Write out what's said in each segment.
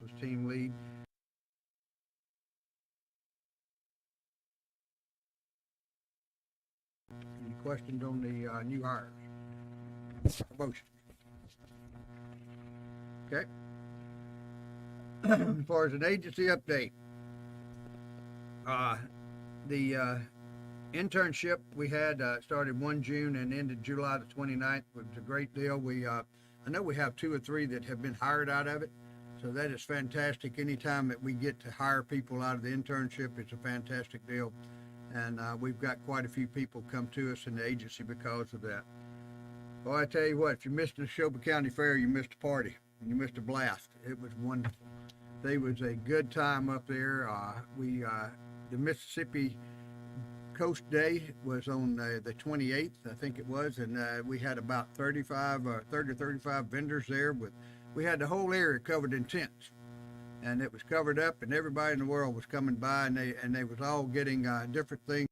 was team lead. Any questions on the new hires? Motion. Okay. As far as an agency update, the internship we had started 1 June and ended July the 29th. It was a great deal. I know we have 2 or 3 that have been hired out of it, so that is fantastic. Anytime that we get to hire people out of the internship, it's a fantastic deal, and we've got quite a few people come to us in the agency because of that. Well, I tell you what, if you missed the Neshoba County Fair, you missed a party, and you missed a blast. It was wonderful. There was a good time up there. The Mississippi Coast Day was on the 28th, I think it was, and we had about 30 to 35 vendors there. We had the whole area covered in tents, and it was covered up, and everybody in the world was coming by, and they was all getting different things.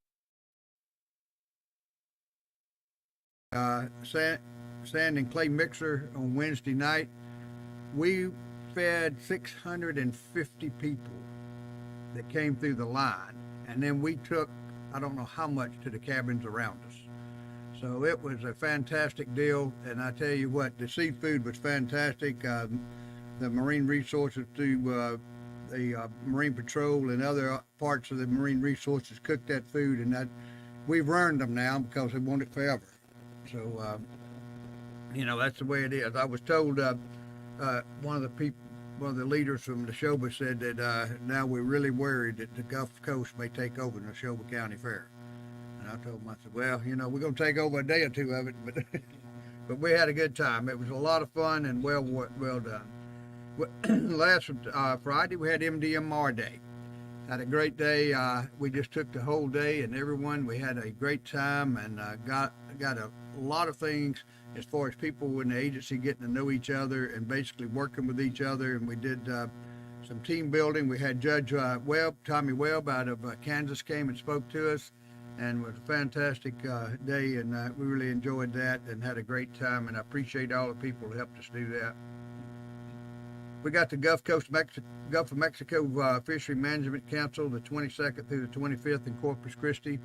Sand and clay mixer on Wednesday night. We fed 650 people that came through the line, and then we took I don't know how much to the cabins around us. So it was a fantastic deal, and I tell you what, the seafood was fantastic. The marine resources through the Marine Patrol and other parts of the marine resources cooked that food, and that we've earned them now because they want it forever. So that's the way it is. I was told one of the leaders from Neshoba said that now we're really worried that the Gulf Coast may take over the Neshoba County Fair. And I told him, I said, well, we're going to take over a day or two of it, but but we had a good time. It was a lot of fun and well done. Last Friday, we had MDMR Day. Had a great day. We just took the whole day, and we had a great time, and got a lot of things as far as people in the agency getting to know each other and basically working with each other. And we did some team building. We had Judge Tommy Webb out of Kansas came and spoke to us, and it was a fantastic day, and we really enjoyed that and had a great time, and I appreciate all the people who helped us do that. We got the Gulf of Mexico Fishery Management Council the 22nd through the 25th in Corpus Christi.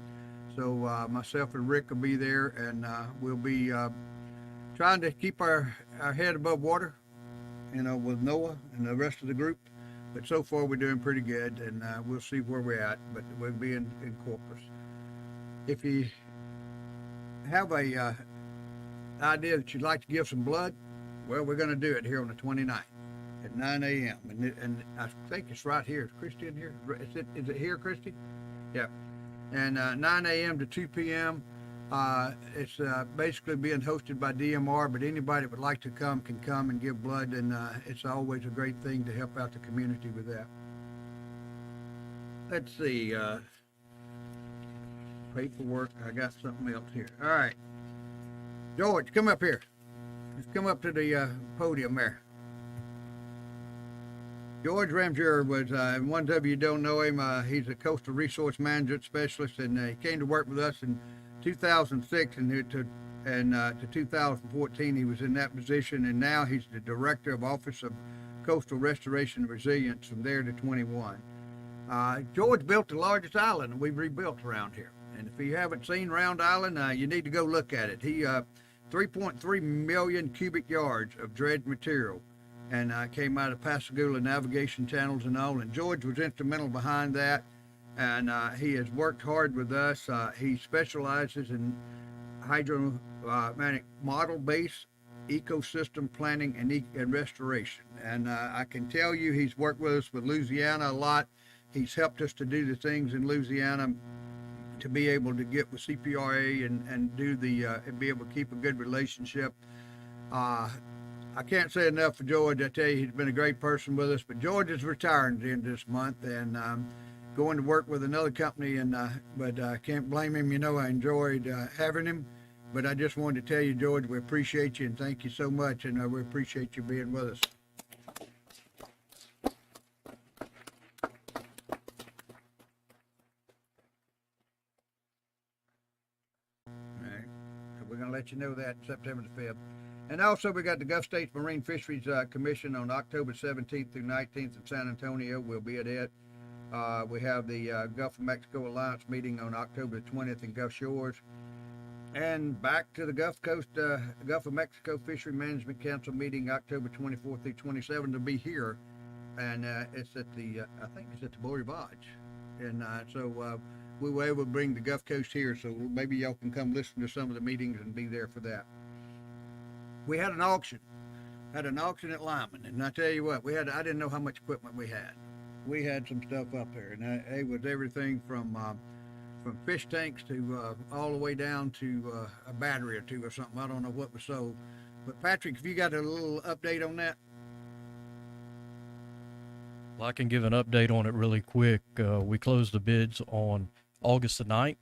So myself and Rick will be there, and we'll be trying to keep our head above water, with Noah and the rest of the group. But so far we're doing pretty good, and we'll see where we're at, but we'll be in Corpus. If you have a idea that you'd like to give some blood, well, we're going to do it here on the 29th. At 9 a.m. And I think it's right here. Is Christy in here? Is it here, Christy? Yeah. And 9 a.m. to 2 p.m. It's basically being hosted by DMR, but anybody that would like to come can come and give blood, and it's always a great thing to help out the community with that. Let's see. Paperwork. I got something else here. All right. George, come up here. Let's come up to the podium there. George Ramseur was, one of you don't know him, he's a coastal resource management specialist, and he came to work with us in 2006 and to 2014 he was in that position, and now he's the director of Office of Coastal Restoration and Resilience from there to 21. George built the largest island we've rebuilt around here, and if you haven't seen Round Island, you need to go look at it. He 3.3 million cubic yards of dredged material, and came out of Pascagoula navigation channels and all, and George was instrumental behind that, and he has worked hard with us. He specializes in hydromagnetic model-based ecosystem planning and restoration, and I can tell you he's worked with us with Louisiana a lot. He's helped us to do the things in Louisiana to be able to get with CPRA and do and be able to keep a good relationship. I can't say enough for George. I tell you, he's been a great person with us. But George is retiring at the end of this month and going to work with another company. But I can't blame him. I enjoyed having him. But I just wanted to tell you, George, we appreciate you and thank you so much. And we appreciate you being with us. All right. So we're going to let you know that September the 5th. And also, we got the Gulf States Marine Fisheries Commission on October 17th through 19th in San Antonio. We'll be at it. We have the Gulf of Mexico Alliance meeting on October 20th in Gulf Shores. And back to the Gulf Coast, Gulf of Mexico Fishery Management Council meeting October 24th through 27th to be here. And it's at the, I think it's at the Boyer Lodge. And so we were able to bring the Gulf Coast here. So maybe y'all can come listen to some of the meetings and be there for that. We had an auction. Had an auction at Lyman. And I tell you what, I didn't know how much equipment we had. We had some stuff up there. And it was everything from fish tanks to all the way down to a battery or two or something. I don't know what was sold. But Patrick, if you got a little update on that? Well, I can give an update on it really quick. We closed the bids on August the 9th.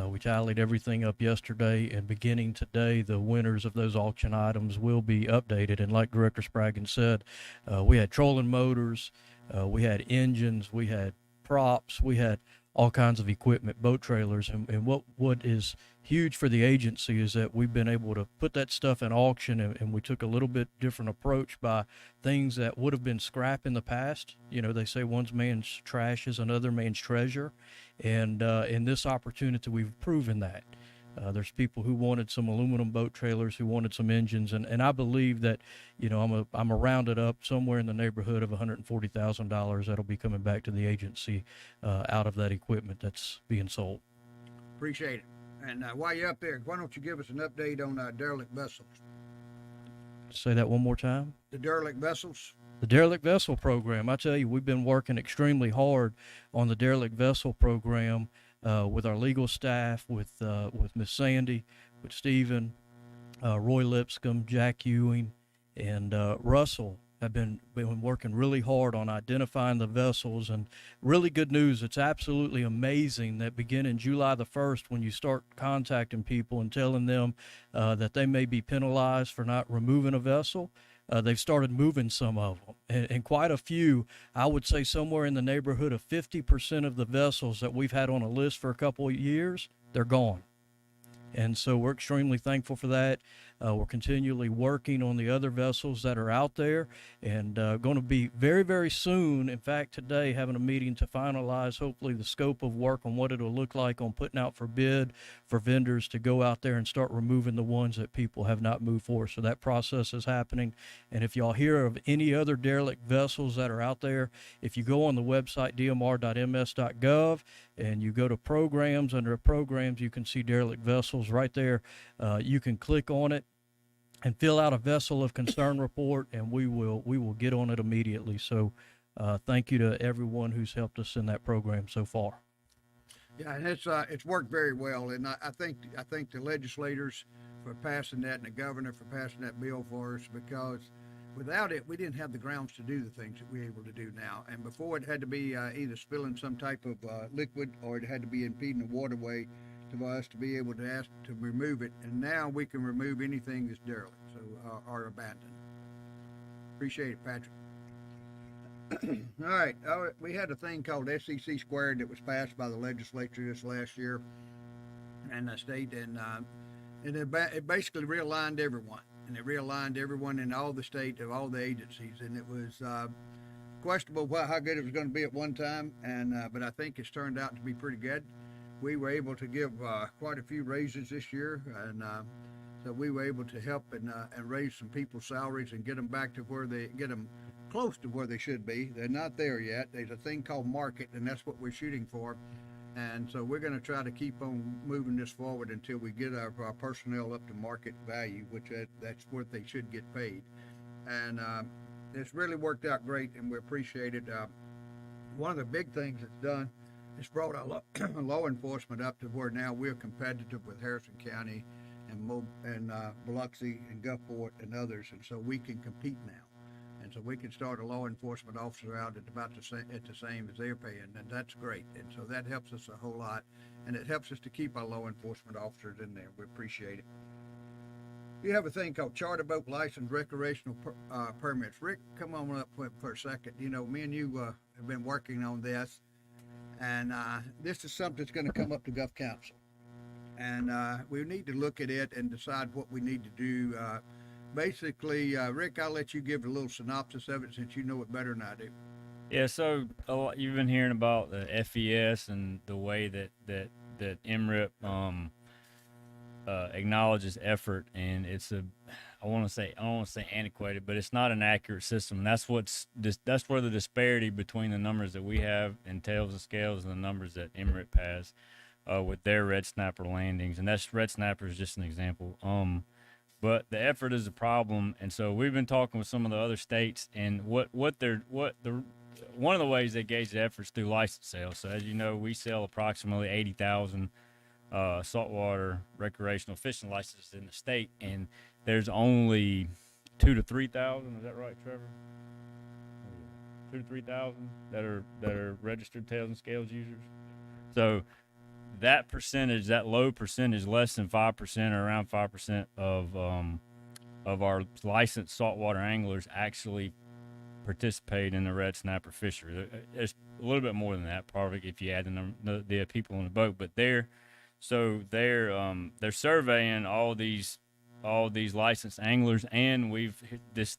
We tallied everything up yesterday, and beginning today, the winners of those auction items will be updated. And like Director Spraggan said, we had trolling motors, we had engines, we had props, we had all kinds of equipment, boat trailers. And what is huge for the agency is that we've been able to put that stuff in auction, and we took a little bit different approach by things that would have been scrap in the past. You know, they say one man's trash is another man's treasure. And in this opportunity, we've proven that. There's people who wanted some aluminum boat trailers, who wanted some engines, and I believe that, you know, I'm round it up somewhere in the neighborhood of $140,000 that'll be coming back to the agency out of that equipment that's being sold. Appreciate it. And while you're up there, why don't you give us an update on derelict vessels? Say that one more time. The derelict vessels. The derelict vessel program. I tell you, we've been working extremely hard on the derelict vessel program. With our legal staff, with Miss Sandy, with Stephen, Roy Lipscomb, Jack Ewing, and Russell have been working really hard on identifying the vessels. And really good news, it's absolutely amazing that beginning July the 1st, when you start contacting people and telling them that they may be penalized for not removing a vessel, they've started moving some of them, and quite a few. I would say somewhere in the neighborhood of 50% of the vessels that we've had on a list for a couple of years, they're gone. And so we're extremely thankful for that. We're continually working on the other vessels that are out there, and going to be very, very soon, in fact, today, having a meeting to finalize, hopefully, the scope of work on what it'll look like on putting out for bid for vendors to go out there and start removing the ones that people have not moved for. So that process is happening. And if y'all hear of any other derelict vessels that are out there, if you go on the website, dmr.ms.gov, and you go to programs, under programs, you can see derelict vessels right there. You can click on it and fill out a vessel of concern report, and we will get on it immediately. So thank you to everyone who's helped us in that program so far. Yeah, and it's worked very well, and I think the legislators for passing that, and the governor for passing that bill for us, because without it, we didn't have the grounds to do the things that we're able to do now. And before, it had to be either spilling some type of liquid, or it had to be impeding the waterway for us to be able to ask to remove it. And now we can remove anything that's derelict, so or abandoned. Appreciate it, Patrick. All right, we had a thing called SEC Squared that was passed by the legislature this last year, and the state, and it basically realigned everyone, and it realigned everyone in all the state of all the agencies, and it was questionable how good it was going to be at one time, and but I think it's turned out to be pretty good. We were able to give quite a few raises this year, and so we were able to help and raise some people's salaries and get them back to where get them close to where they should be. They're not there yet. There's a thing called market, and that's what we're shooting for. And so we're going to try to keep on moving this forward until we get our personnel up to market value, which that's what they should get paid. And it's really worked out great, and we appreciate it. One of the big things it's done, it's brought our law enforcement up to where now we're competitive with Harrison County and Biloxi and Gulfport and others, and so we can compete now. And so we can start a law enforcement officer out at about the same as they're paying, and that's great. And so that helps us a whole lot, and it helps us to keep our law enforcement officers in there. We appreciate it. You have a thing called charter boat license recreational permits. Rick, come on up for a second. You know, me and you have been working on this, and this is something that's going to come up to Gulf Council, and we need to look at it and decide what we need to do. basically, Rick, I'll let you give a little synopsis of it since you know it better than I do. Yeah, so a lot, you've been hearing about the FES and the way that MRIP acknowledges effort, and it's a I want to say I don't want to say antiquated, but it's not an accurate system. And that's where the disparity between the numbers that we have in tails and scales and the numbers that MRIP has with their red snapper landings, and that's red snapper is just an example. But the effort is a problem, and so we've been talking with some of the other states, and what they're what the one of the ways they gauge the efforts through license sales. So as you know, we sell approximately 80,000 saltwater recreational fishing licenses in the state, and there's only 2 to 3 thousand. Is that right, Trevor? 2 to 3 thousand that are registered tails and scales users. So that percentage, that low percentage, less than 5% or around 5% of our licensed saltwater anglers actually participate in the red snapper fishery. There's a little bit more than that, probably if you add the people on the boat, but they're surveying all these licensed anglers, and we've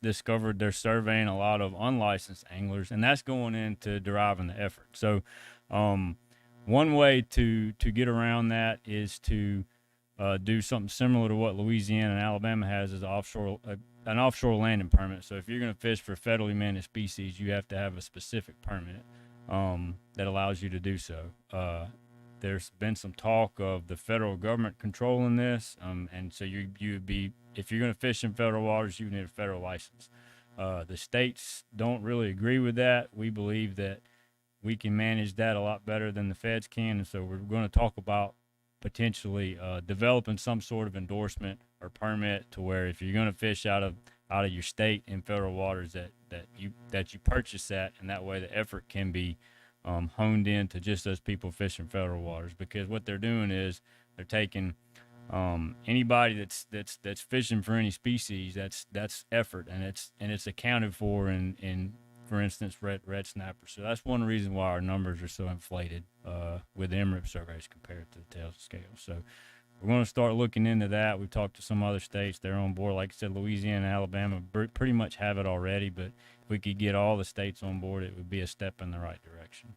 discovered they're surveying a lot of unlicensed anglers, and that's going into deriving the effort. So one way to get around that is to do something similar to what Louisiana and Alabama has, is an offshore landing permit. So if you're going to fish for federally managed species, you have to have a specific permit that allows you to do so. There's been some talk of the federal government controlling this, and so you would be, if you're going to fish in federal waters, you need a federal license. The states don't really agree with that. We believe that we can manage that a lot better than the feds can, and so we're going to talk about potentially developing some sort of endorsement or permit to where if you're going to fish out of your state in federal waters, that you purchase that, and that way the effort can be honed in to just those people fishing federal waters. Because what they're doing is they're taking anybody that's fishing for any species, that's effort, and it's accounted for in for instance red snapper. So that's one reason why our numbers are so inflated with MRIP surveys compared to the tails and scales. So we're going to start looking into that. We've talked to some other states; they're on board. Like I said, Louisiana and Alabama pretty much have it already. But if we could get all the states on board, it would be a step in the right direction.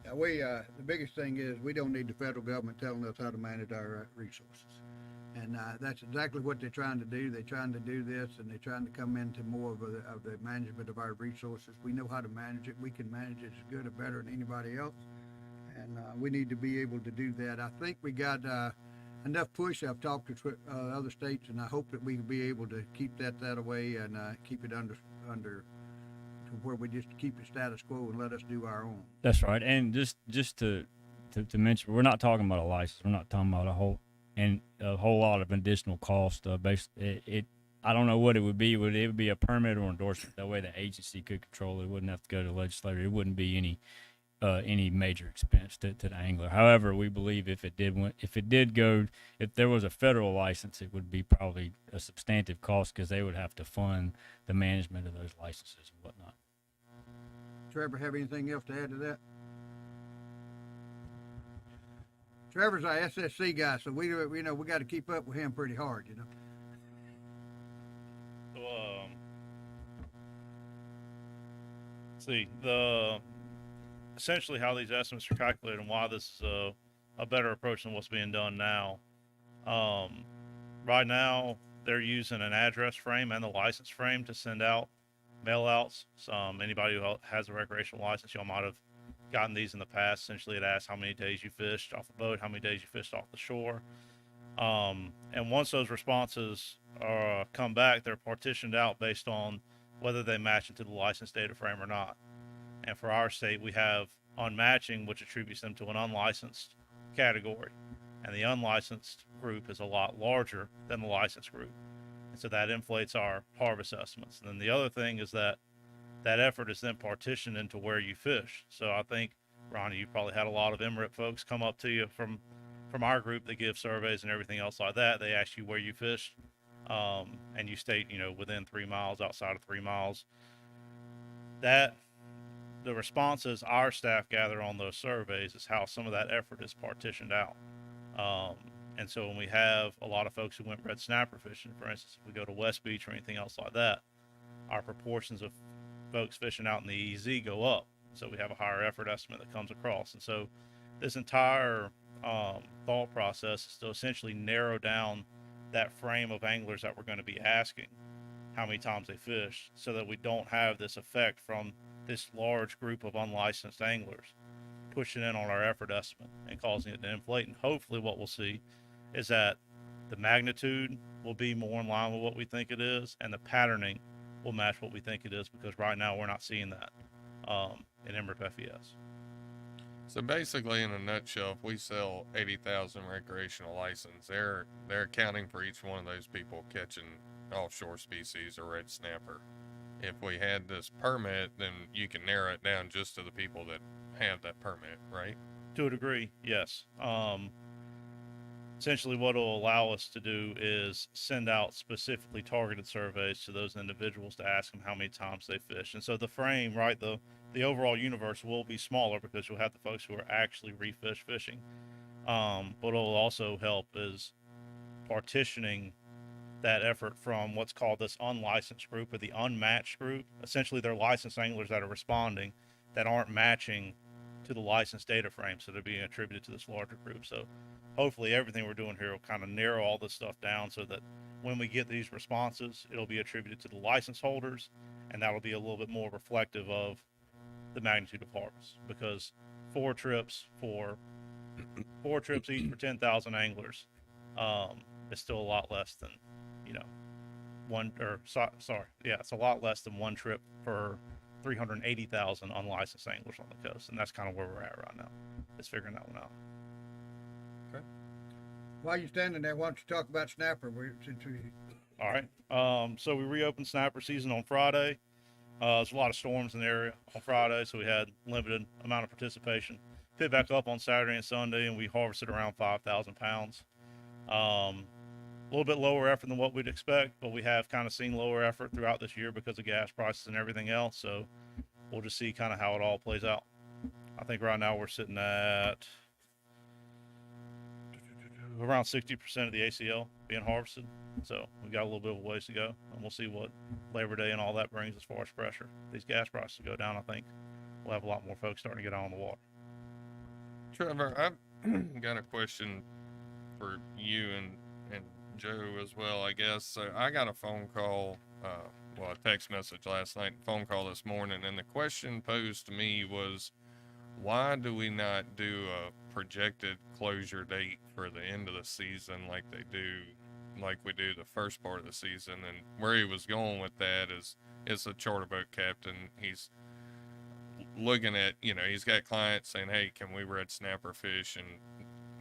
Now the biggest thing is we don't need the federal government telling us how to manage our resources. And that's exactly what they're trying to do. They're trying to do this, and they're trying to come into more of the management of our resources. We know how to manage it. We can manage it as good or better than anybody else, and we need to be able to do that. I think we got enough push. I've talked to other states, and I hope that we can be able to keep that away and keep it under to where we just keep it status quo and let us do our own. That's right. And just to mention, we're not talking about a license. We're not talking about a whole lot of additional cost. I don't know what it would be. It would be a permit or endorsement? That way the agency could control it. It wouldn't have to go to the legislature. It wouldn't be any major expense to the angler. However, we believe if there was a federal license, it would be probably a substantive cost because they would have to fund the management of those licenses and whatnot. Trevor, have anything else to add to that? Trevor's our SSC guy, so we got to keep up with him pretty hard. So, see essentially how these estimates are calculated and why this is a better approach than what's being done now. Right now, they're using an address frame and the license frame to send out mail outs. Anybody who has a recreational license, y'all might have gotten these in the past. Essentially, it asks how many days you fished off the boat, how many days you fished off the shore. And once those responses come back, they're partitioned out based on whether they match into the license data frame or not. And for our state, we have unmatching, which attributes them to an unlicensed category. And the unlicensed group is a lot larger than the licensed group. And so that inflates our harvest estimates. And then the other thing is that effort is then partitioned into where you fish. So I think, Ronnie, you probably had a lot of MRIP folks come up to you from our group that give surveys and everything else like that. They ask you where you fished, and you state, within 3 miles, outside of 3 miles. That the responses our staff gather on those surveys is how some of that effort is partitioned out. And so when we have a lot of folks who went red snapper fishing, for instance, if we go to West Beach or anything else like that, our proportions of folks fishing out in the EZ go up. So we have a higher effort estimate that comes across. And so this entire thought process is to essentially narrow down that frame of anglers that we're going to be asking how many times they fish, so that we don't have this effect from this large group of unlicensed anglers pushing in on our effort estimate and causing it to inflate. And hopefully what we'll see is that the magnitude will be more in line with what we think it is, and the patterning will match what we think it is, because right now we're not seeing that in MRF FES. So basically, in a nutshell, if we sell 80,000 recreational license, they're accounting for each one of those people catching offshore species or red snapper. If we had this permit, then you can narrow it down just to the people that have that permit, right? To a degree, yes. Essentially what it'll allow us to do is send out specifically targeted surveys to those individuals to ask them how many times they fish. And so the frame, right, the overall universe will be smaller, because you'll have the folks who are actually refish fishing. But it'll also help is partitioning that effort from what's called this unlicensed group, or the unmatched group. Essentially, they're licensed anglers that are responding that aren't matching to the licensed data frame, so they're being attributed to this larger group. So hopefully everything we're doing here will kind of narrow all this stuff down, so that when we get these responses, it'll be attributed to the license holders, and that'll be a little bit more reflective of the magnitude of harvest. Because four trips each for 10,000 anglers is still a lot less than, it's a lot less than one trip for 380,000 unlicensed anglers on the coast. And that's kind of where we're at right now, is figuring that one out. While you're standing there, why don't you talk about snapper? All right. So we reopened snapper season on Friday. There's a lot of storms in the area on Friday, so we had limited amount of participation. Picked back up on Saturday and Sunday, and we harvested around 5,000 pounds. A little bit lower effort than what we'd expect, but we have kind of seen lower effort throughout this year because of gas prices and everything else. So we'll just see kind of how it all plays out. I think right now we're sitting at around 60% of the ACL being harvested. So we got a little bit of a ways to go, and we'll see what Labor Day and all that brings as far as pressure. If these gas prices go down, I think we'll have a lot more folks starting to get out on the water. Trevor, I've got a question for you and Joe as well, I guess. So I got a phone call, a text message last night, phone call this morning, and the question posed to me was, why do we not do a projected closure date for the end of the season like we do the first part of the season? And where he was going with that is, it's a charter boat captain. He's looking at, he's got clients saying, hey, can we red snapper fish in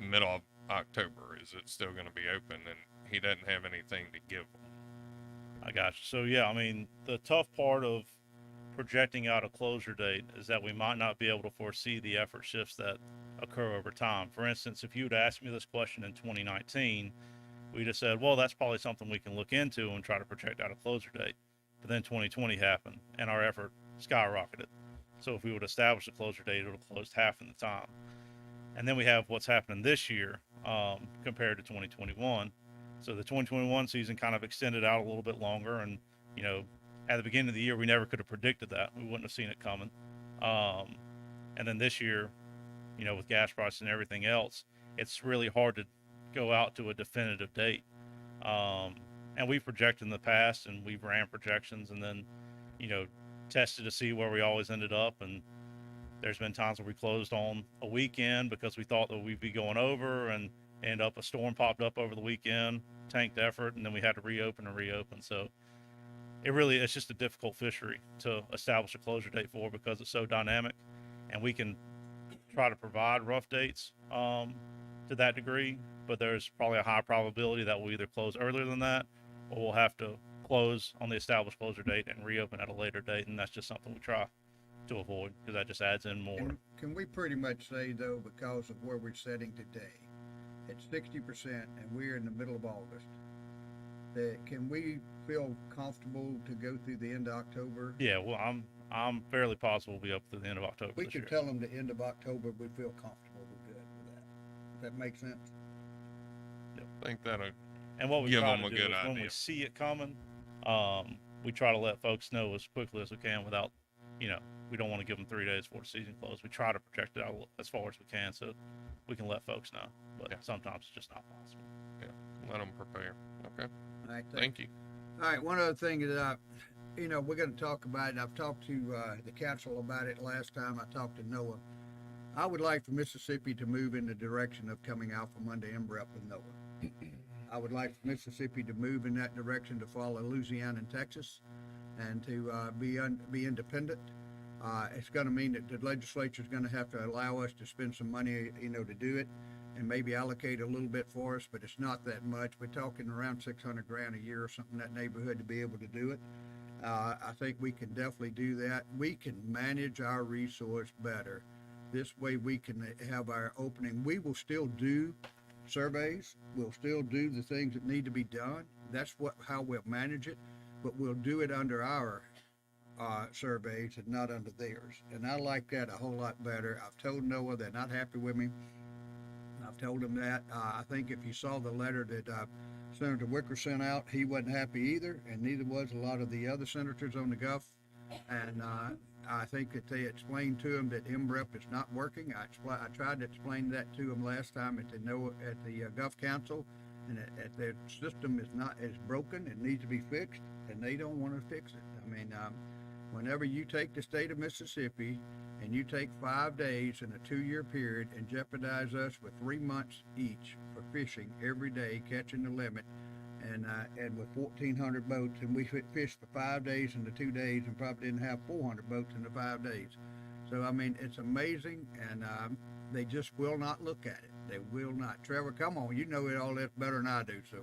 middle of October? Is it still going to be open? And he doesn't have anything to give them. I got you. So yeah, I mean, the tough part of projecting out a closure date is that we might not be able to foresee the effort shifts that occur over time. For instance, if you would ask me this question in 2019, we'd have said, well, that's probably something we can look into and try to project out a closure date. But then 2020 happened and our effort skyrocketed. So if we would establish a closure date, it would have closed half of the time. And then we have what's happening this year compared to 2021. So the 2021 season kind of extended out a little bit longer. And, at the beginning of the year, we never could have predicted that. We wouldn't have seen it coming. And then this year, with gas prices and everything else, it's really hard to go out to a definitive date. And we've projected in the past, and we've ran projections and then, tested to see where we always ended up. And there's been times where we closed on a weekend because we thought that we'd be going over, and end up a storm popped up over the weekend, tanked effort, and then we had to reopen. So it's just a difficult fishery to establish a closure date for, because it's so dynamic, and we can try to provide rough dates to that degree, but there's probably a high probability that we'll either close earlier than that, or we'll have to close on the established closure date and reopen at a later date. And that's just something we try to avoid, because that just adds in more. And can we pretty much say, though, because of where we're sitting today, at 60%, and we're in the middle of August, that can we feel comfortable to go through the end of October? Yeah, well, I'm fairly positive we'll be up to the end of October. We this can year. tell them the end of October, we feel comfortable, we're good with that. Does that make sense? I think that'll And what we give try them to a do good is when we idea. see it coming, we try to let folks know as quickly as we can without, we don't want to give them 3 days before the season closes. We try to project it out as far as we can so we can let folks know. But Yeah. sometimes it's just not possible. Yeah, let them prepare. Okay, All right, thank you. All right, one other thing that we're going to talk about it. I've talked to the council about it last time. I talked to Noah. I would like for Mississippi to move in the direction of coming out from under MREP with Noah. I would like for Mississippi to move in that direction to follow Louisiana and Texas, and to be independent. It's going to mean that the legislature is going to have to allow us to spend some money, to do it, and maybe allocate a little bit for us, but it's not that much. We're talking around 600 grand a year or something in that neighborhood to be able to do it. I think we can definitely do that. We can manage our resource better. This way we can have our opening. We will still do surveys. We'll still do the things that need to be done. That's how we'll manage it, but we'll do it under our surveys and not under theirs. And I like that a whole lot better. I've told Noah they're not happy with me. I've told him that. I think if you saw the letter that Senator Wicker sent out, he wasn't happy either, and neither was a lot of the other senators on the Gulf. And I think that they explained to him that MREP is not working. I tried to explain that to him last time at the Gulf Council, and that their system is broken. It needs to be fixed, and they don't want to fix it. I mean, whenever you take the state of Mississippi and you take 5 days in a 2-year period and jeopardize us with 3 months each for fishing every day, catching the limit, and with 1,400 boats, and we fished for 5 days in the 2 days, and probably didn't have 400 boats in the 5 days. So I mean, it's amazing, and they just will not look at it. They will not. Trevor, come on, you know it all this better than I do. So,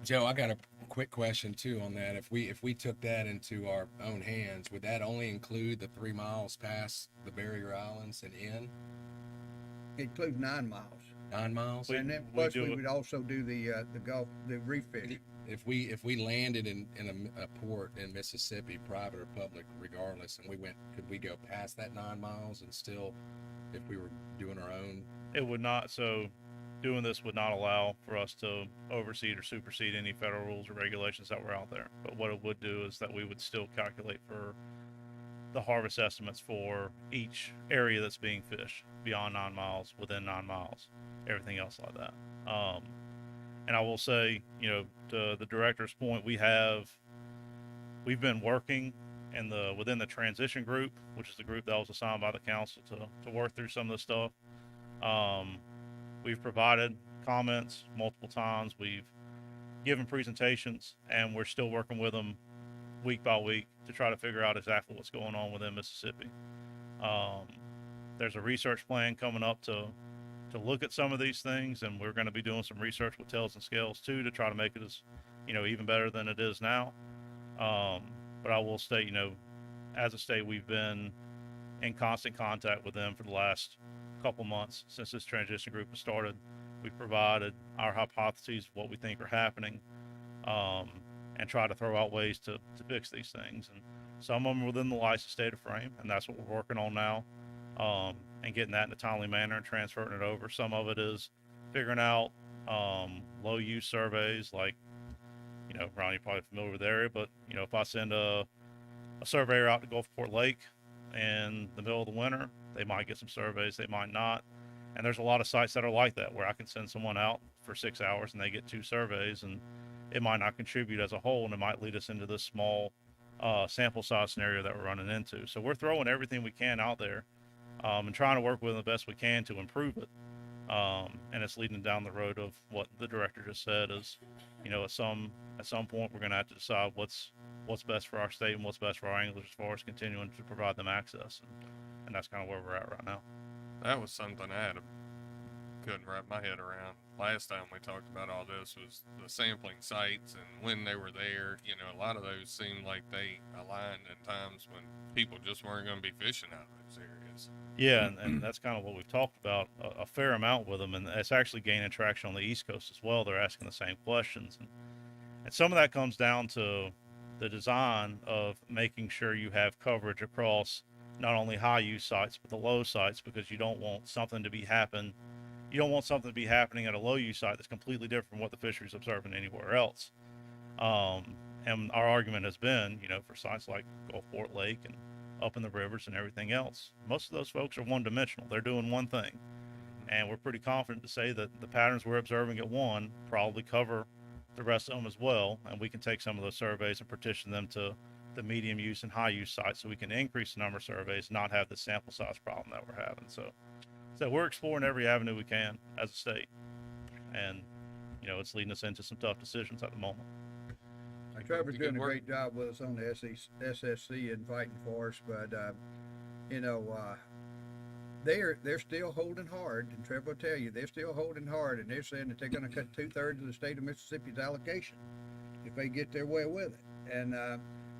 Joe, I got a quick question too on that. If we took that into our own hands, would that only include the 3 miles past the barrier islands and in? it includes 9 miles. 9 miles? And then plus we would also do the Gulf, the reef fishing. If we landed in a port in Mississippi, private or public, regardless, and could we go past that 9 miles and still, if we were doing our own? It would not. So doing this would not allow for us to oversee or supersede any federal rules or regulations that were out there. But what it would do is that we would still calculate for the harvest estimates for each area that's being fished beyond 9 miles, within 9 miles, everything else like that. And I will say, to the director's point, we've been working within the transition group, which is the group that was assigned by the council to work through some of this stuff. We've provided comments multiple times. We've given presentations, and we're still working with them week by week to try to figure out exactly what's going on within Mississippi. There's a research plan coming up to look at some of these things, and we're going to be doing some research with tails and scales too to try to make it as even better than it is now. But I will state, as a state, we've been in constant contact with them for the last couple months since this transition group has started. We've provided our hypotheses of what we think are happening, and try to throw out ways to fix these things. And some of them are within the license data frame, and that's what we're working on now, and getting that in a timely manner and transferring it over. Some of it is figuring out low use surveys, like, Ron, you're probably familiar with the area, but if I send a surveyor out to Gulfport Lake in the middle of the winter, they might get some surveys, they might not. And there's a lot of sites that are like that, where I can send someone out for 6 hours and they get 2 surveys, and it might not contribute as a whole, and it might lead us into this small sample size scenario that we're running into. So we're throwing everything we can out there, and trying to work with them the best we can to improve it. And it's leading down the road of what the director just said is, at some point we're going to have to decide what's best for our state and what's best for our anglers as far as continuing to provide them access. And that's kind of where we're at right now. That was something I couldn't wrap my head around. Last time we talked about all this was the sampling sites and when they were there. A lot of those seemed like they aligned in times when people just weren't going to be fishing out of those areas. Yeah, and that's kind of what we've talked about a fair amount with them, and it's actually gaining traction on the East Coast as well. They're asking the same questions, and some of that comes down to the design of making sure you have coverage across not only high use sites but the low sites, because you don't want something to be happen you don't want something to be happening at a low use site that's completely different from what the fisheries observing anywhere else. And our argument has been, for sites like Gulfport Lake and up in the rivers and everything else, most of those folks are one dimensional. They're doing one thing. And we're pretty confident to say that the patterns we're observing at one probably cover the rest of them as well. And we can take some of those surveys and partition them to the medium use and high use sites so we can increase the number of surveys, not have the sample size problem that we're having. So we're exploring every avenue we can as a state. And, it's leading us into some tough decisions at the moment. Trevor's Good doing a work. great job with us on the SSC and fighting for us, but they're still holding hard, and Trevor will tell you they're still holding hard, and they're saying that they're going to cut 2/3 of the state of Mississippi's allocation if they get their way with it. And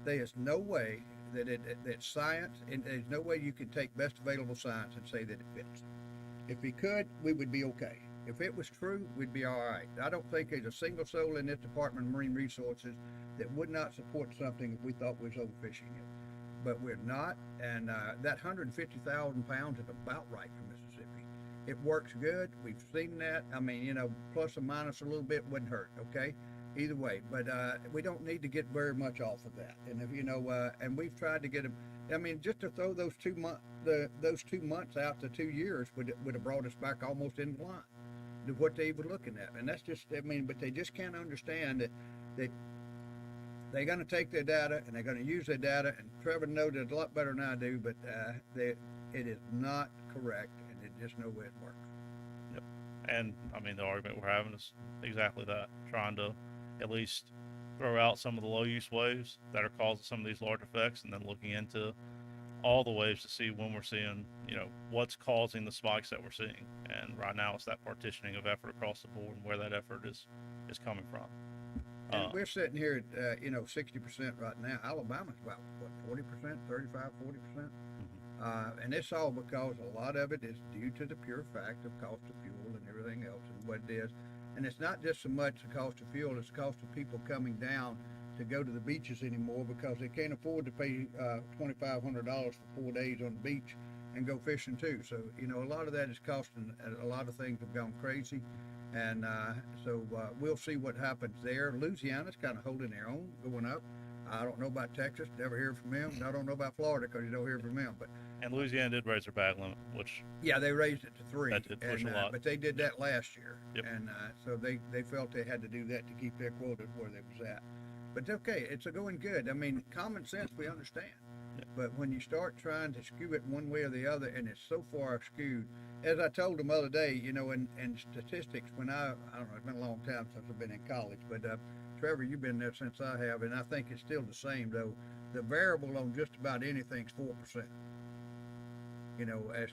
there is no way that science, and there's no way you can take best available science and say that it fits. If we could, we would be okay. If it was true, we'd be all right. I don't think there's a single soul in this Department of Marine Resources that would not support something if we thought we was overfishing it. But we're not, and that 150,000 pounds is about right for Mississippi. It works good. We've seen that. I mean, plus or minus a little bit wouldn't hurt, okay? Either way, but we don't need to get very much off of that. And if and we've tried to get them. I mean, just to throw those 2 months out to 2 years would have brought us back almost in line to what they were looking at. And that's just, but they just can't understand that they're going to take their data and they're going to use their data. And Trevor knows it a lot better than I do, but it is not correct, and there's just no way it works. Yep. And the argument we're having is exactly that, trying to at least throw out some of the low use waves that are causing some of these large effects, and then looking into all the waves to see when we're seeing, what's causing the spikes that we're seeing. And right now it's that partitioning of effort across the board and where that effort is coming from. And we're sitting here at 60% right now. Alabama's about what, 40%, 35, 40%. And it's all because a lot of it is due to the pure fact of cost of fuel and everything else and what it is. And it's not just so much the cost of fuel, it's the cost of people coming down to go to the beaches anymore because they can't afford to pay $2,500 for 4 days on the beach and go fishing too. So, a lot of that is costing, a lot of things have gone crazy. And so we'll see what happens there. Louisiana's kind of holding their own, going up. I don't know about Texas, never hear from them. And I don't know about Florida because you don't hear from them. And Louisiana did raise their bag limit, which yeah, they raised it to 3. that did push a lot. But they did that last year. Yep. And so they felt they had to do that to keep their quota where they was at. But okay, it's going good. I mean, common sense, we understand. Yep. But when you start trying to skew it one way or the other, and it's so far skewed, as I told them the other day, in statistics, when I don't know, it's been a long time since I've been in college, but Trevor, you've been there since I have, and I think it's still the same, though. The variable on just about anything's 4%. As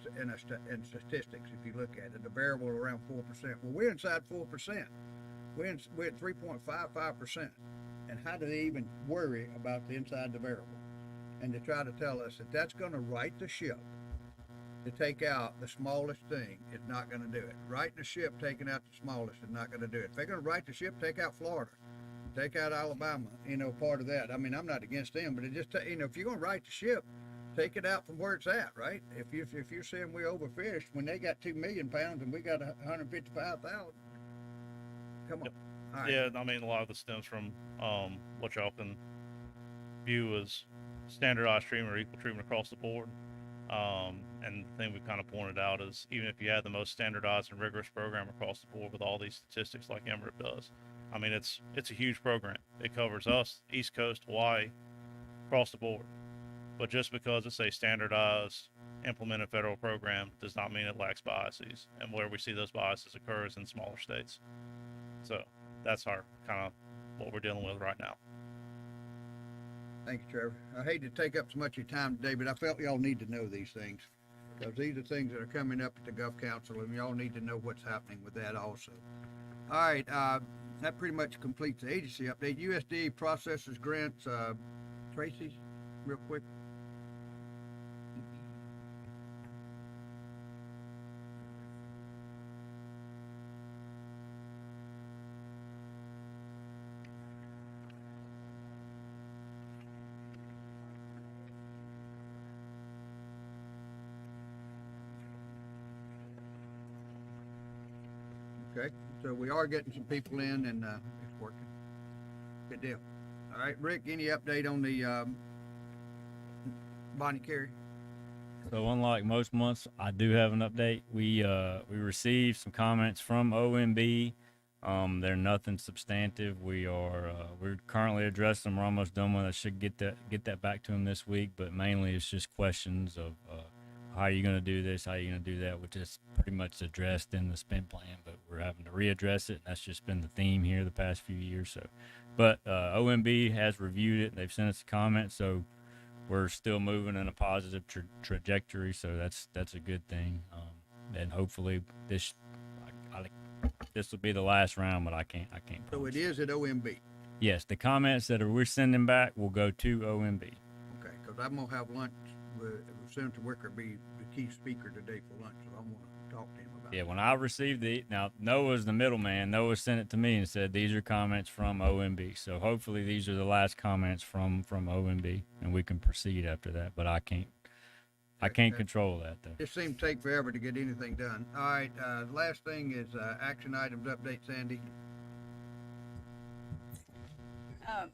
in statistics, if you look at it, the variable around 4%. Well, we're inside 4%. We're at 3.55%. And how do they even worry about the inside the variable? And to try to tell us that that's going to right the ship to take out the smallest thing is not going to do it. Righting the ship, taking out the smallest is not going to do it. If they're going to right the ship, take out Florida, take out Alabama, part of that. I mean, I'm not against them, but it just, if you're going to right the ship, take it out from where it's at, right? If you're saying we overfished when they got 2 million pounds and we got 155,000, come on. Yep. All right. Yeah, a lot of this stems from what y'all can view as standardized treatment or equal treatment across the board. And the thing we kind of pointed out is even if you had the most standardized and rigorous program across the board with all these statistics like MRIP does, it's a huge program. It covers us, East Coast, Hawaii, across the board. But just because it's a standardized, implemented federal program does not mean it lacks biases. And where we see those biases occur is in smaller states. So that's our kind of what we're dealing with right now. Thank you, Trevor. I hate to take up so much of your time today, but I felt y'all need to know these things. Because these are things that are coming up at the Gulf Council, and y'all need to know what's happening with that also. All right, that pretty much completes the agency update. USDA processes grants. Tracy, real quick. Okay, so we are getting some people in and it's working. Good deal. All right, Rick, any update on the Bonnie Carey? So unlike most months, I do have an update. We received some comments from OMB. They're nothing substantive. We're currently addressing them. We're almost done with it. I should get that back to them this week. But mainly, it's just questions of how are you going to do this, how are you going to do that, which is pretty much addressed in the spend plan. But we're having to readdress it. And that's just been the theme here the past few years. So, but OMB has reviewed it. They've sent us a comment. So we're still moving in a positive trajectory. So that's a good thing. And hopefully this will be the last round, but I can't. So promise. it is at OMB. Yes, the comments that we're sending back will go to OMB. Okay, because I'm gonna have lunch with Senator Wicker, be the key speaker today for lunch, so I'm gonna talk to him about Yeah, it. when I received now Noah's the middleman. Noah sent it to me and said these are comments from OMB. So hopefully these are the last comments from OMB, and we can proceed after that. But I can't control that though. It seems to take forever to get anything done. All right, last thing is action items update, Sandy.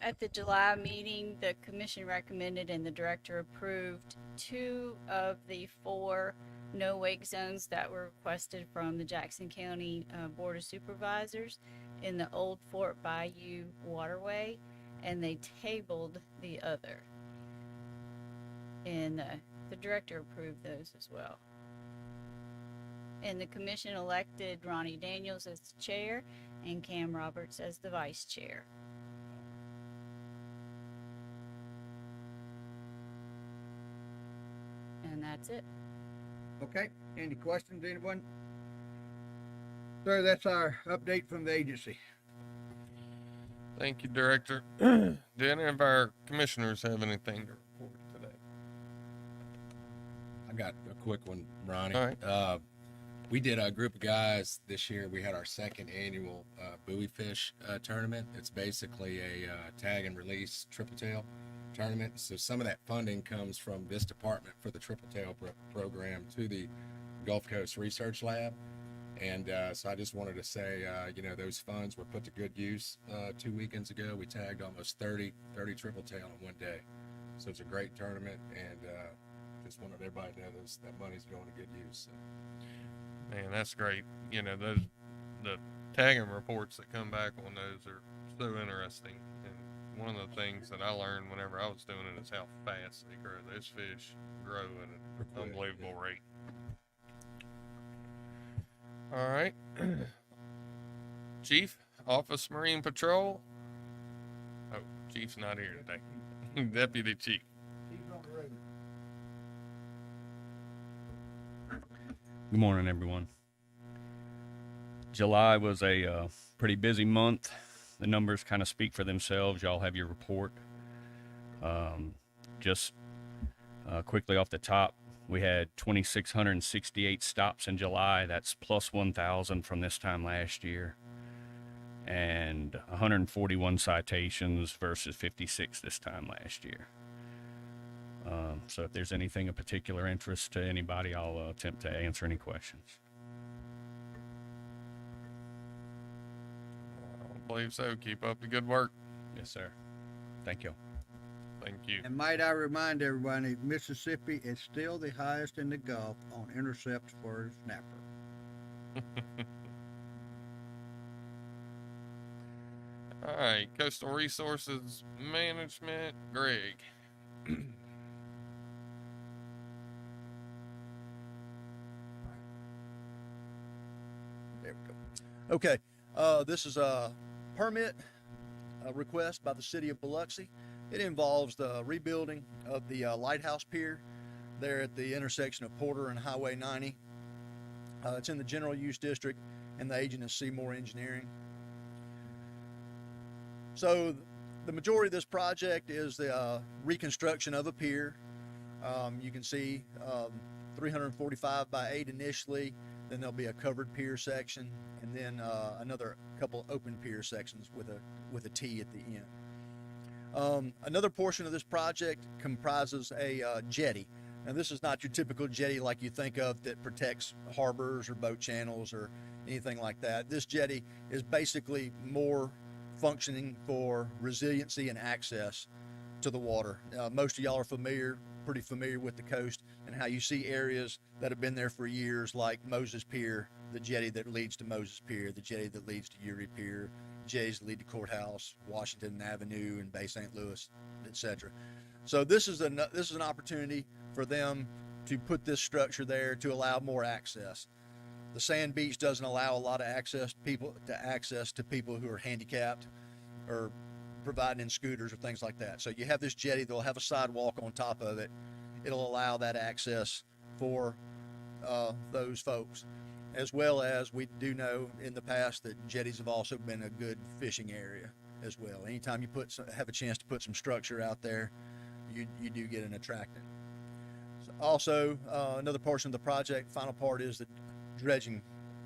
At the July meeting, the commission recommended and the director approved 2 of the 4 no-wake zones that were requested from the Jackson County Board of Supervisors in the Old Fort Bayou waterway, and they tabled the other. And the director approved those as well. And the commission elected Ronnie Daniels as the chair and Cam Roberts as the vice chair. And that's it. Okay, any questions, anyone? Sir, that's our update from the agency. Thank you, Director. Do any of our commissioners have anything to report today? I got a quick one, Ronnie. All right. We did a group of guys this year. We had our second annual buoy fish tournament. It's basically a tag and release triple tail tournament. So some of that funding comes from this department for the triple tail program to the Gulf Coast Research Lab. And so I just wanted to say, those funds were put to good use 2 weekends ago. We tagged almost 30 triple tail in one day. So it's a great tournament, and just wanted everybody to know that money's going to good use. So. Man, that's great. The tagging reports that come back on those are so interesting. And one of the things that I learned whenever I was doing it is how fast they grow. Those fish grow at an unbelievable rate. All right. Chief, Office Marine Patrol. Oh, Chief's not here today. Deputy Chief. Good morning, everyone. July was a pretty busy month. The numbers kind of speak for themselves. Y'all have your report. Just quickly off the top, we had 2,668 stops in July. That's plus 1,000 from this time last year. And 141 citations versus 56 this time last year. So if there's anything of particular interest to anybody, I'll attempt to answer any questions. I don't believe so. Keep up the good work. Yes, sir. Thank you. Thank you. And might I remind everybody, Mississippi is still the highest in the Gulf on intercepts for snapper. All right, Coastal Resources Management, Greg. There we go. Okay, this is a permit request by the city of Biloxi. It involves the rebuilding of the Lighthouse Pier there at the intersection of Porter and Highway 90. It's in the general use district, and the agent is Seymour Engineering. So the majority of this project is the reconstruction of a pier. You can see 345 by 8 initially, then there'll be a covered pier section, and then another couple open pier sections with a T at the end. Another portion of this project comprises a jetty. Now, this is not your typical jetty like you think of that protects harbors or boat channels or anything like that. This jetty is basically more functioning for resiliency and access to the water. Most of y'all are pretty familiar with the coast and how you see areas that have been there for years, like Moses Pier, the jetty that leads to Moses Pier, the jetty that leads to Erie Pier, jetties that lead to Courthouse, Washington Avenue, and Bay St. Louis, etc. So this is an opportunity for them to put this structure there to allow more access. The sand beach doesn't allow a lot of access to people who are handicapped or providing in scooters or things like that. So you have this jetty that'll have a sidewalk on top of it. It'll allow that access for those folks, as well as we do know in the past that jetties have also been a good fishing area as well. Anytime you have a chance to put some structure out there, you do get an attractant. So also, another portion of the project, final part, is the dredging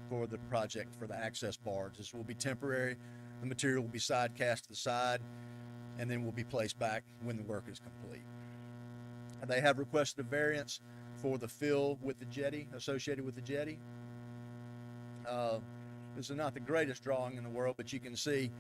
for the project for the access barge. This will be temporary. The material will be side cast to the side and then will be placed back when the work is complete. And they have requested a variance for the fill with the jetty, associated with the jetty. This is not the greatest drawing in the world, but you can see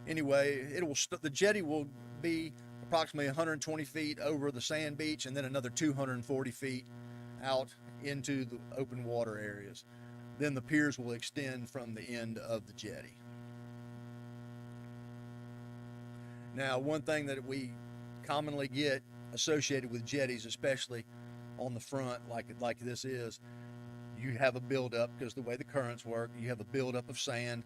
anyway, the jetty will be approximately 120 feet over the sand beach and then another 240 feet out into the open water areas. Then the piers will extend from the end of the jetty. Now, one thing that we commonly get associated with jetties, especially on the front like this is, you have a buildup, because the way the currents work, you have a buildup of sand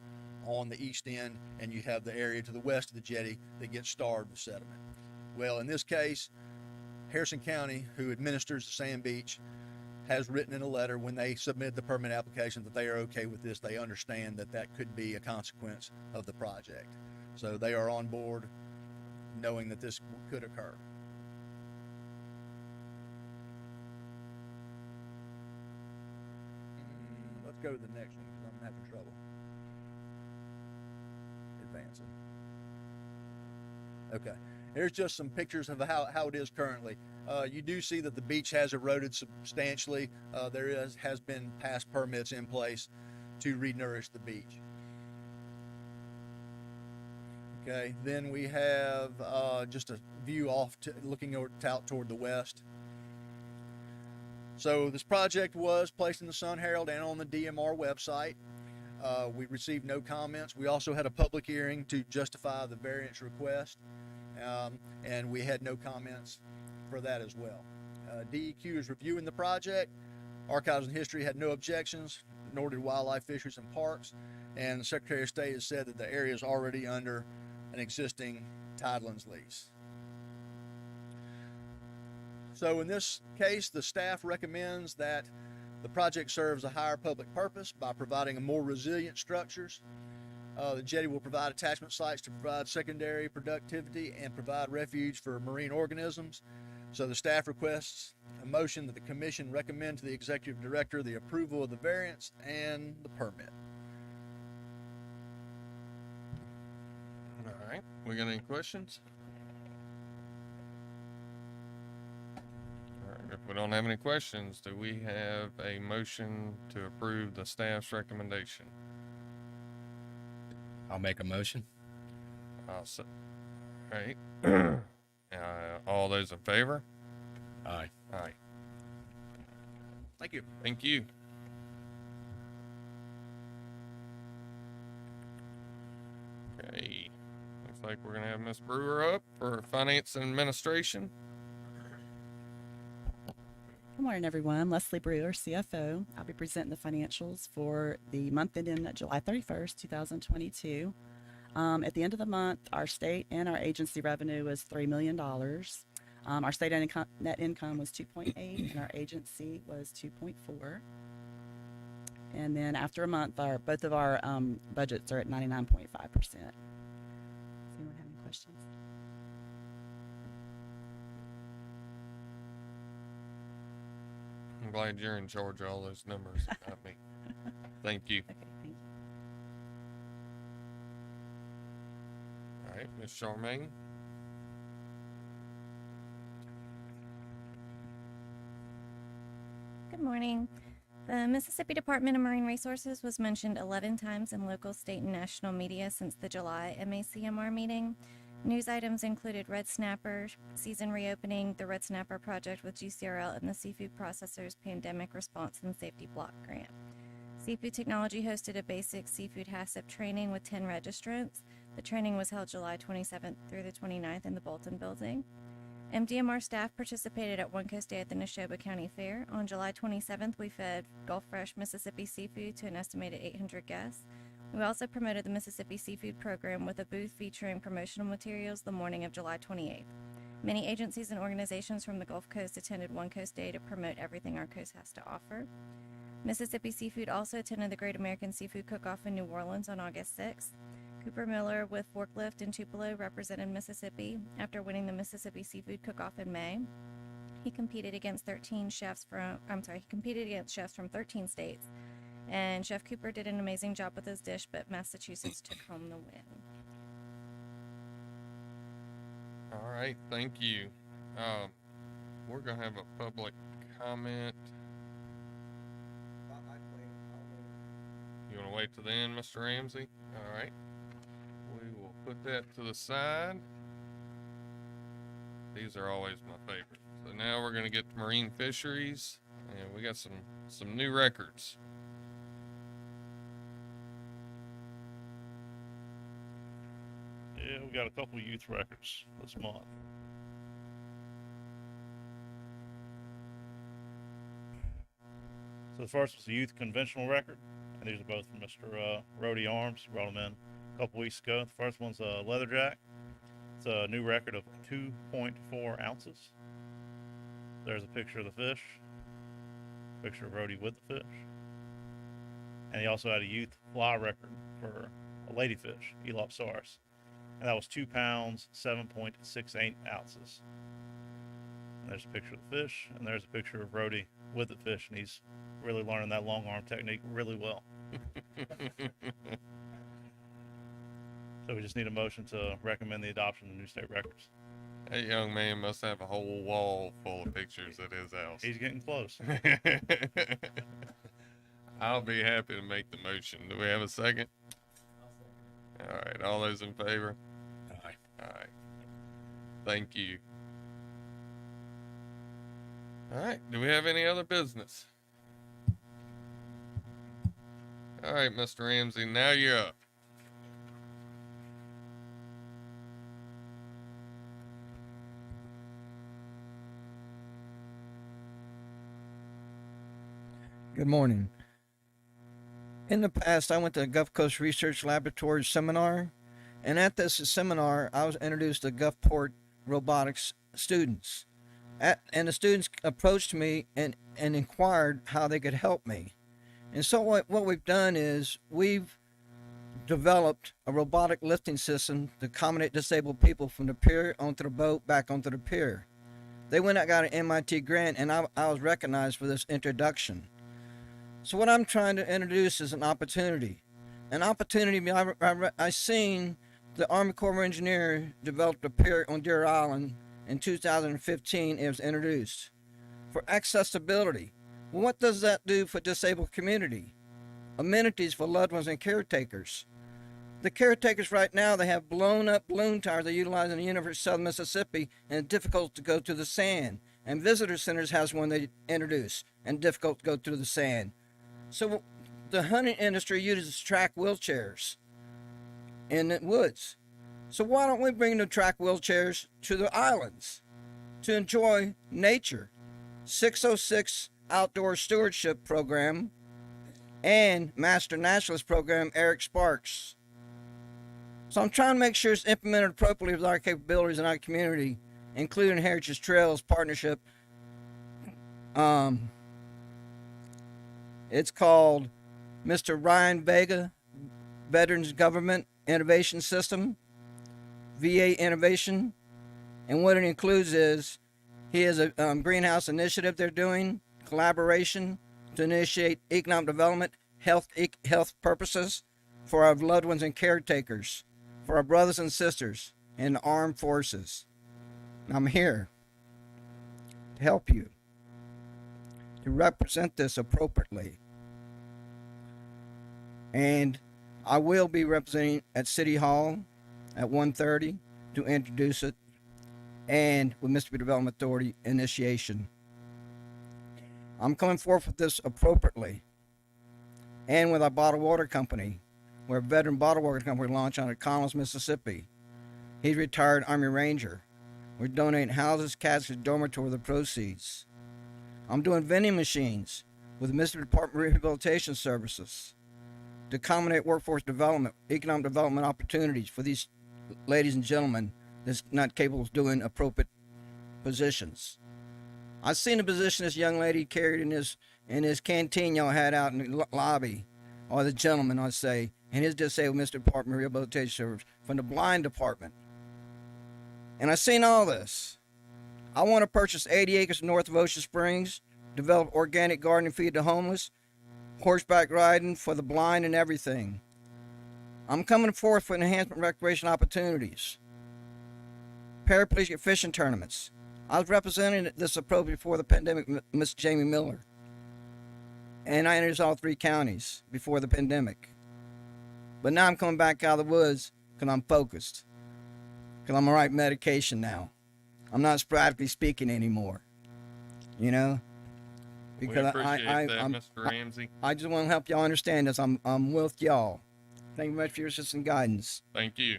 on the east end, and you have the area to the west of the jetty that gets starved with sediment. Well, in this case, Harrison County, who administers the sand beach, has written in a letter when they submitted the permit application that they are okay with this. They understand that that could be a consequence of the project. So they are on board knowing that this could occur. Let's go to the next one because I'm having trouble advancing. Okay, here's just some pictures of how it is currently. You do see that the beach has eroded substantially. There has been past permits in place to re-nourish the beach. Okay, then we have just a view looking out toward the west. So this project was placed in the Sun Herald and on the DMR website. We received no comments. We also had a public hearing to justify the variance request, and we had no comments for that as well. DEQ is reviewing the project. Archives and History had no objections, nor did Wildlife, Fisheries, and Parks. And the Secretary of State has said that the area is already under an existing tidelands lease. So in this case, the staff recommends that the project serves a higher public purpose by providing more resilient structures. The jetty will provide attachment sites to provide secondary productivity and provide refuge for marine organisms. So the staff requests a motion that the commission recommend to the executive director the approval of the variance and the permit. All right. We got any questions? All right. If we don't have any questions, do we have a motion to approve the staff's recommendation? I'll make a motion. All right. All those in favor? Aye. Aye. Thank you. Thank you. Okay. Looks like we're gonna have Miss Brewer up for finance and administration. Good morning, everyone. Leslie Brewer, CFO. I'll be presenting the financials for the month ending July 31st, 2022. At the end of the month, our state and our agency revenue was $3 million. Our state net income was 2.8, and our agency was 2.4. And then after a month, both of our budgets are at 99.5%. Does anyone have any questions? I'm glad you're in charge of all those numbers, not me. Thank you. Okay, thank you. All right, Ms. Charmaine. Good morning. The Mississippi Department of Marine Resources was mentioned 11 times in local, state, and national media since the July MACMR meeting. News items included red snapper season reopening, the red snapper project with GCRL, and the Seafood Processors Pandemic Response and Safety Block Grant. Seafood Technology hosted a basic seafood HACCP training with 10 registrants. The training was held July 27th through the 29th in the Bolton building. MDMR staff participated at One Coast Day at the Neshoba County Fair. On July 27th, we fed Gulf Fresh Mississippi seafood to an estimated 800 guests. We also promoted the Mississippi Seafood Program with a booth featuring promotional materials the morning of July 28th. Many agencies and organizations from the Gulf Coast attended One Coast Day to promote everything our coast has to offer. Mississippi Seafood also attended the Great American Seafood Cook-Off in New Orleans on August 6th. Cooper Miller with Forklift in Tupelo represented Mississippi after winning the Mississippi Seafood Cook-Off in May. He competed against chefs from 13 states, and Chef Cooper did an amazing job with his dish, but Massachusetts took home the win. All right, thank you. We're gonna have a public comment. You wanna wait till the end, Mr. Ramsey? All right. We will put that to the side. These are always my favorite. So now we're gonna get to marine fisheries, and we got some new records. Yeah, we got a couple of youth records this month. So the first was a youth conventional record, and these are both from Mr. Rhodey Arms. He brought them in a couple weeks ago. The first one's a leatherjack. It's a new record of 2.4 ounces. There's a picture of the fish, picture of Rhodey with the fish. And he also had a youth fly record for a ladyfish, Elopsaurus. And that was 2 pounds, 7.68 ounces. And there's a picture of the fish, and there's a picture of Rhodey with the fish, and he's really learning that long arm technique really well. So we just need a motion to recommend the adoption of the new state records. That young man must have a whole wall full of pictures at his house. He's getting close. I'll be happy to make the motion. Do we have a second? All right, all those in favor? Aye. All right. Thank you. All right, do we have any other business? All right, Mr. Ramsey, now you're up. Good morning. In the past, I went to the Gulf Coast Research Laboratory seminar, and at this seminar, I was introduced to Gulfport robotics students. And the students approached me and inquired how they could help me. And so what we've done is we've developed a robotic lifting system to accommodate disabled people from the pier onto the boat, back onto the pier. They went and got an MIT grant, and I was recognized for this introduction. So what I'm trying to introduce is an opportunity. I seen the Army Corps of Engineers developed a pier on Deer Island in 2015. It was introduced for accessibility. Well, what does that do for disabled community? Amenities for loved ones and caretakers. The caretakers right now, they have blown up balloon tires they utilize in the University of Southern Mississippi, and it's difficult to go through the sand. And visitor centers has one they introduced, and difficult to go through the sand. So the hunting industry uses track wheelchairs in the woods. So why don't we bring the track wheelchairs to the islands to enjoy nature? 606 Outdoor Stewardship Program and Master Naturalist Program, Eric Sparks. So I'm trying to make sure it's implemented appropriately with our capabilities in our community, including Heritage Trails Partnership. It's called Mr. Ryan Vega Veterans Government Innovation System, VA Innovation. And what it includes is he has a greenhouse initiative they're doing, collaboration to initiate economic development, health purposes for our loved ones and caretakers, for our brothers and sisters in the armed forces. I'm here to help you. to represent this appropriately. And I will be representing at City Hall at 1:30 to introduce it, and with Mississippi Development Authority initiation. I'm coming forth with this appropriately, and with our bottled water company. We're a veteran bottled water company we launched out of Connells, Mississippi. He's a retired Army Ranger. We're donating houses, caskets, dormitory with the proceeds. I'm doing vending machines with the Mississippi Department of Rehabilitation Services to accommodate workforce development, economic development opportunities for these ladies and gentlemen that's not capable of doing appropriate positions. I've seen the position this young lady carried in his canteen y'all had out in the lobby, or the gentleman, I'd say, and his disabled Mr. Department of Rehabilitation Service from the blind department. And I've seen all this. I want to purchase 80 acres north of Ocean Springs, develop organic gardening, feed the homeless, horseback riding for the blind, and everything. I'm coming forth for enhancement recreation opportunities. Paraplegic fishing tournaments. I was representing this approach before the pandemic, Miss Jamie Miller. And I introduced all 3 counties before the pandemic. But now I'm coming back out of the woods because I'm focused. Because I'm on the right medication now. I'm not sporadically speaking anymore. You know? We appreciate that, Mr. Ramsey. I just want to help y'all understand this. I'm with y'all. Thank you very much for your assistance and guidance. Thank you.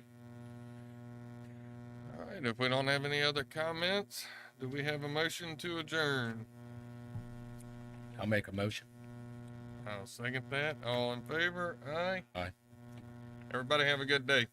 All right, if we don't have any other comments, do we have a motion to adjourn? I'll make a motion. I'll second that. All in favor? Aye. Aye. Everybody have a good day.